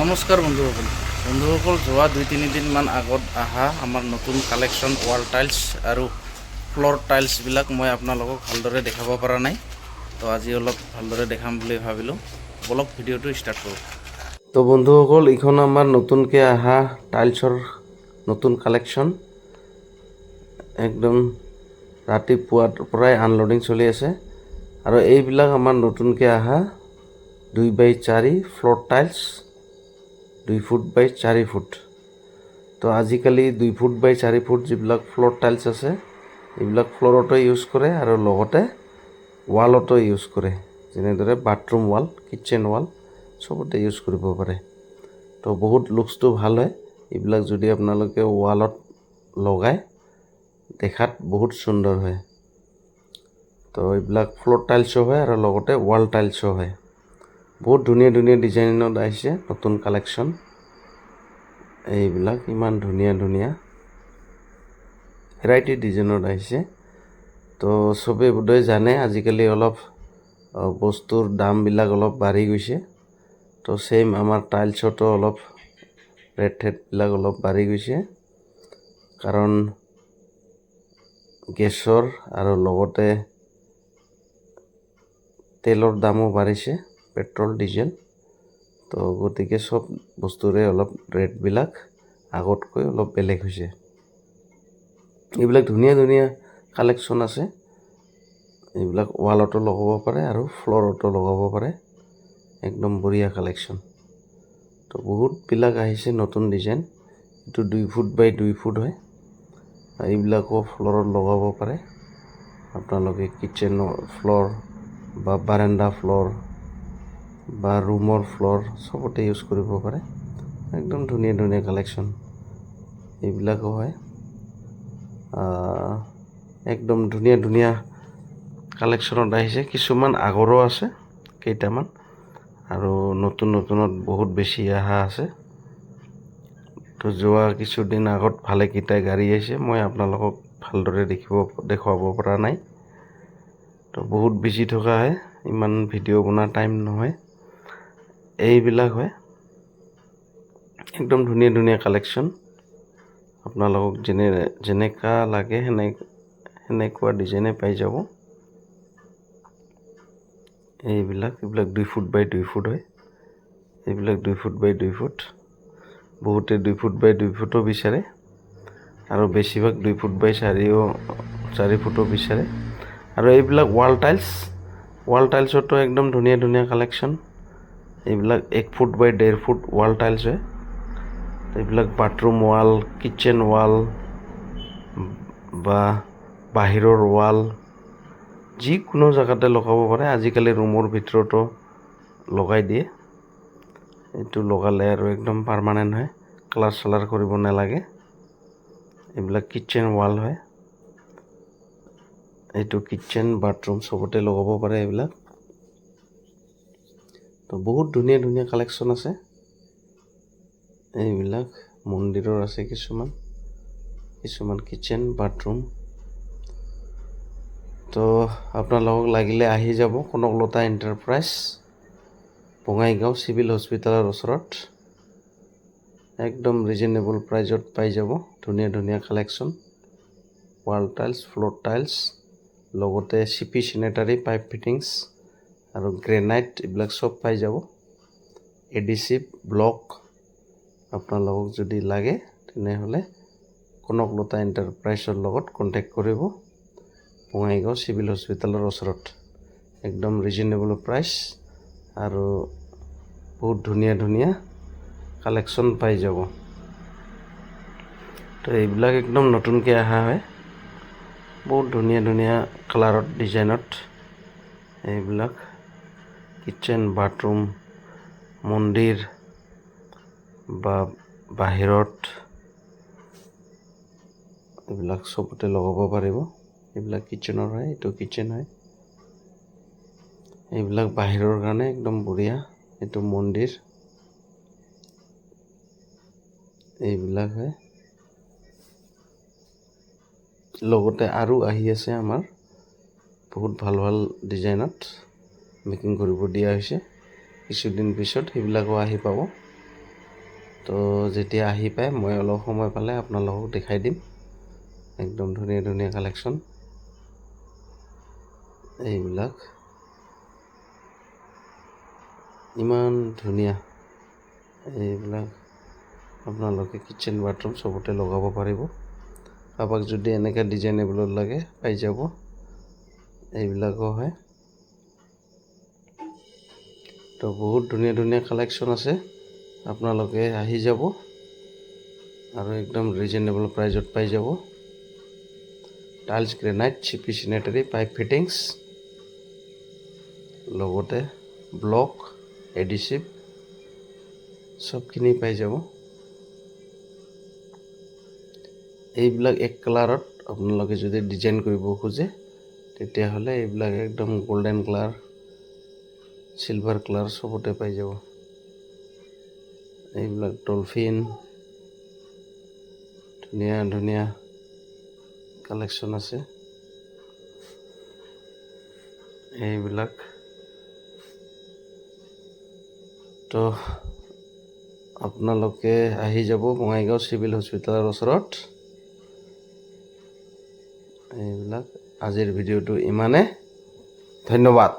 নমস্কাৰ বন্ধুসকল যোৱা 2-3 দিনমান আগত আহা আমাৰ নতুন কালেকশ্যন ৱাল টাইলছ আৰু ফ্লোৰ টাইলছবিলাক মই আপোনালোকক ভালদৰে দেখাব পৰা নাই। তো আজি অলপ ভালদৰে দেখাম বুলি ভাবিলোঁ। বলক ভিডিঅ'টো ষ্টাৰ্ট কৰোঁ। তো বন্ধুসকল, এইখন আমাৰ নতুনকৈ আহা টাইলছৰ নতুন কালেকশ্যন। একদম ৰাতিপুৱাৰ পৰাই আনলোডিং চলি আছে আৰু এইবিলাক আমাৰ নতুনকৈ আহা 2x4 ফ্লোৰ টাইলছ 2 ফুট বাই 4 ফুট। তো আজিকালি 2 ফুট বাই 4 ফুট যিবিলাক ফ্লোৰ টাইলছ আছে এইবিলাক ফ্লোৰতো ইউজ কৰে আৰু লগতে ৱালতো ইউজ কৰে, যেনেদৰে বাথৰুম ৱাল, কিটচেন ৱাল চবতে ইউজ কৰিব পাৰে। তো বহুত লুকছটো ভাল হয়। এইবিলাক যদি আপোনালোকে ৱালত লগায় দেখাত বহুত সুন্দৰ হয়। তো এইবিলাক ফ্লোৰ টাইলছো হয় আৰু লগতে ৱাল টাইলছো হয়। বহুত ধুনীয়া ধুনীয়া ডিজাইনত আহিছে নতুন কালেকশ্যন। এইবিলাক ইমান ধুনীয়া ধুনীয়া ভেৰাইটি ডিজাইনত আহিছে। তো চবেই বোধহয় জানে আজিকালি অলপ বস্তুৰ দামবিলাক অলপ বাঢ়ি গৈছে। তো চেম আমাৰ টাইলছতো অলপ ৰেটবিলাক অলপ বাঢ়ি গৈছে, কাৰণ গেছৰ আৰু লগতে তেলৰ দামো বাঢ়িছে, পেট্ৰল ডিজেল। তো গতিকে চব বস্তুৰে অলপ ৰেটবিলাক আগতকৈ অলপ বেলেগ হৈছে। এইবিলাক ধুনীয়া ধুনীয়া কালেকশ্যন আছে। এইবিলাক ৱালতো লগাব পাৰে আৰু ফ্ল'ৰতো লগাব পাৰে। একদম বঢ়িয়া কালেকশ্যন। তো বহুতবিলাক আহিছে নতুন ডিজাইন। এইটো 2 ফুট বাই 2 ফুট হয়। এইবিলাকো ফ্ল'ৰত লগাব পাৰে আপোনালোকে, কিটচেনৰ ফ্ল'ৰ বা বাৰাণ্ডা ফ্ল'ৰ বা ৰুমৰ ফ্ল'ৰ চবতে ইউজ কৰিব পাৰে। একদম ধুনীয়া ধুনীয়া কালেকশ্যন এইবিলাকো হয়। একদম ধুনীয়া ধুনীয়া কালেকশ্যনত আহিছে। কিছুমান আগৰো আছে কেইটামান, আৰু নতুন নতুনত বহুত বেছি অহা আছে। তো যোৱা কিছুদিন আগত ভালেকেইটা গাড়ী আহিছে, মই আপোনালোকক ভালদৰে দেখুৱাব পৰা নাই। তো বহুত বিজি থকা হয়, ইমান ভিডিঅ' বনোৱাৰ টাইম নহয়। এইবিলাক হয় একদম ধুনীয়া ধুনীয়া কালেকশ্যন। আপোনালোকক যেনেকুৱা লাগে সেনেকুৱা ডিজাইনে পাই যাব। এইবিলাক 2 ফুট বাই 2 ফুট হয়। এইবিলাক 2 ফুট বাই 2 ফুট। বহুতে 2 ফুট বাই 2 ফুটো বিচাৰে আৰু বেছিভাগ 2 ফুট বাই 4 ফুটো বিচাৰে। আৰু এইবিলাক ৱাল টাইলছতো একদম ধুনীয়া ধুনীয়া কালেকশ্যন। এইবিলাক 1 ফুট বাই 1.5 ফুট ৱাল টাইলছ হয়। এইবিলাক বাথৰুম ৱাল, কিটচেন ৱাল বা বাহিৰৰ ৱাল যিকোনো জেগাতে লগাব পাৰে। আজিকালি ৰুমৰ ভিতৰতো লগাই দিয়ে। এইটো লগালে আৰু একদম পাৰ্মানেণ্ট হয়, কালাৰ চালাৰ কৰিব নালাগে। এইবিলাক কিটচেন ৱাল হয়। এইটো কিটচেন বাথৰুম চবতে লগাব পাৰে এইবিলাক। তো বহুত ধুনীয়া ধুনীয়া কালেকশ্যন আছে। এইবিলাক মন্দিৰৰ আছে কিছুমান কিটচেন বাথৰুম। তো আপোনালোকক লাগিলে আহি যাব কনকলতা এণ্টাৰপ্ৰাইজ, বঙাইগাঁও চিভিল হস্পিটেলৰ ওচৰত। একদম ৰিজনেবল প্ৰাইজত পাই যাব ধুনীয়া ধুনীয়া collection. Wall tiles, floor tiles, লগতে CP চেনেটাৰী পাইপ ফিটিংছ আৰু গ্ৰেনাইট এইবিলাক চব পাই যাব। এডিচিভ ব্লক আপোনালোকক যদি লাগে তেনেহ'লে কনকলতা এণ্টাৰপ্ৰাইজৰ লগত কণ্টেক্ট কৰিব। বঙাইগাঁও চিভিল হস্পিটেলৰ ওচৰত একদম ৰিজনেবল প্ৰাইচ আৰু বহুত ধুনীয়া ধুনীয়া কালেকশ্যন পাই যাব। তো এইবিলাক একদম নতুনকৈ অহা হয়, বহুত ধুনীয়া ধুনীয়া কালাৰত ডিজাইনত। এইবিলাক কিটচেন বাথৰুম, মন্দিৰ বা বাহিৰত এইবিলাক চবতে লগাব পাৰিব। এইবিলাক কিটচেনৰ হয়, এইটো কিটচেন হয়। এইবিলাক বাহিৰৰ কাৰণে একদম বঢ়িয়া। এইটো মন্দিৰ। এইবিলাক হয়। লগতে আৰু আহি আছে আমাৰ বহুত ভাল ভাল ডিজাইনত মেকিং কৰিব দিয়া হৈছে। কিছুদিন পিছত সেইবিলাকো আহি পাব। তো যেতিয়া আহি পায় মই অলপ সময় পালে আপোনালোকক দেখাই দিম। একদম ধুনীয়া ধুনীয়া কালেকশ্যন এইবিলাক, ইমান ধুনীয়া। এইবিলাক আপোনালোকে কিটচেন বাথৰুম চবতে লগাব পাৰিব। কাৰোবাক যদি এনেকৈ ডিজাইনেবলত লাগে পাই যাব, এইবিলাকো হয়। তো বহুত ধুনীয়া ধুনীয়া কালেকশ্যন আছে, আপোনালোকে আহি যাব আৰু একদম ৰিজনেবল প্ৰাইজত পাই যাব। টাইলছ গ্ৰেনাইট, চিপি চিনেটাৰী, পাইপ ফিটিংছ, লগতে ব্লক, এডিচিভ চবখিনি পাই যাব। এইবিলাক এক কালাৰত আপোনালোকে যদি ডিজাইন কৰিব খোজে তেতিয়াহ'লে এইবিলাক একদম গোল্ডেন কালাৰ, চিলভাৰ কালাৰ চবতে পাই যাব। এইবিলাক ডলফিন, ধুনীয়া ধুনীয়া কালেকশ্যন আছে। এইবিলাক তো আপোনালোকে আহি যাব বঙাইগাঁও চিভিল হস্পিটেলৰ ওচৰত। এইবিলাক আজিৰ ভিডিঅ'টো ইমানে, ধন্যবাদ।